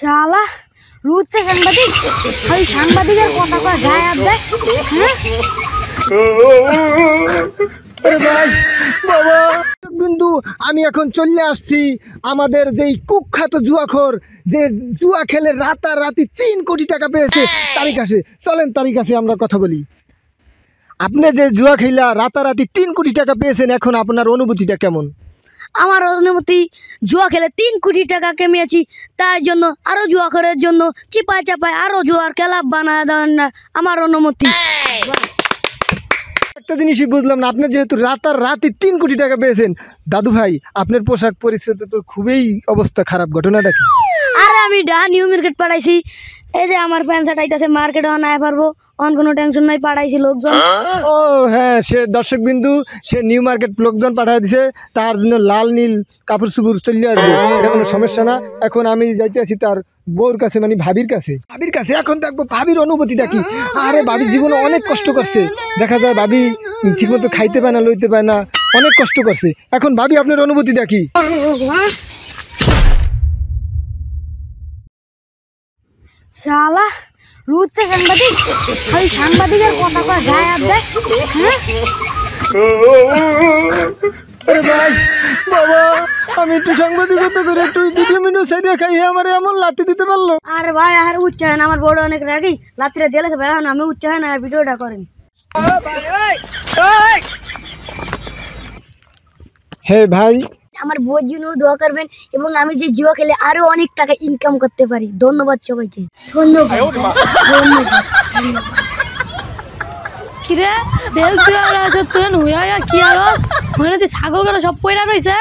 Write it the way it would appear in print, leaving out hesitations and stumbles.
শালা রুচে সাংবাদিক ওই সাংবাদিকের কথা কয় গায়ে হাত দেয়। বাবা বিন্দু আমি এখন চলে আসছি আমাদের যেই কুখ্যাত জুয়াখোর যে জুয়া খেলে রাতারাতি 3 কোটি টাকা পেয়েছে তারই কাছে চলেন তারই কাছে আমরা কথা বলি। আপনি যে জুয়া খেলা রাতারাতি 3 কোটি টাকা পেয়েছেন এখন আপনার অনুভূতিটা কেমন? আমার অনুমতি জুয়া খেলে 3 কোটি টাকা কামিয়েছি, তার জন্য আরো জুয়া করার জন্য চিপায় চাপায় আরো জুয়ার ক্লাব বানায় দেওয়ার না আমার অনুমতি। একটা জিনিসই বুঝলাম না, আপনি যেহেতু রাতারাতি 3 কোটি টাকা পেয়েছেন দাদু ভাই আপনার পোশাক পরিচ্ছদ তো খুবই অবস্থা খারাপ, ঘটনাটা কি? আরে আমি নিউ মার্কেট পাঠাইছি, এই যে আমার প্যান্ট শার্ট আইতাছে মার্কেটে আনায় পারবো, অন কোনো টেনশন নাই, পাঠাইছি লোকজন। ও হ্যাঁ, সে দর্শক বিন্দু সে নিউ মার্কেট লোকজন পাঠিয়ে দিছে, তার জন্য লাল নীল কাপড় চুপুর চলে আসবে, এটা কোনো সমস্যা না। এখন আমি যাইতে আছি তার বউর কাছে, মানে ভাবির কাছে। এখন দেখবো ভাবির অনুভূতিটা কি। আরে ভাবির জীবনে অনেক কষ্ট করছে, দেখা যায় ভাবি ঠিকমতো খাইতে পায় না, লইতে পায় না, অনেক কষ্ট করছে। এখন ভাবি আপনার অনুভূতিটা কি? শালা রুচে সাংবাদিক ওই সাংবাদিকের কথা কয় গায়ে হাত দেয়। বাবা আমি একটু সাংবাদিকতা করে একটু ভিডিও মিডিও সাইডে খাই, আমার এমন লাথি দিতে পারলো। আরে ভাই আর উচ্চ হয় না, আমার বড় অনেক রাগি, রাত্রে দিলে ভাই আমি উচ্চ হয় না, ভিডিওটা করেন। হে ভাই আমার বউর জন্য দোয়া করবেন এবং আমি যে জুয়া খেলে আরো অনেক টাকা ইনকাম করতে পারি। ধন্যবাদ সবাইকে, ধন্যবাদ। কিরে বেল তুই আর আছে তুই নুয়া কি আর মানে ছাগল করে সব পয়রা রইছে।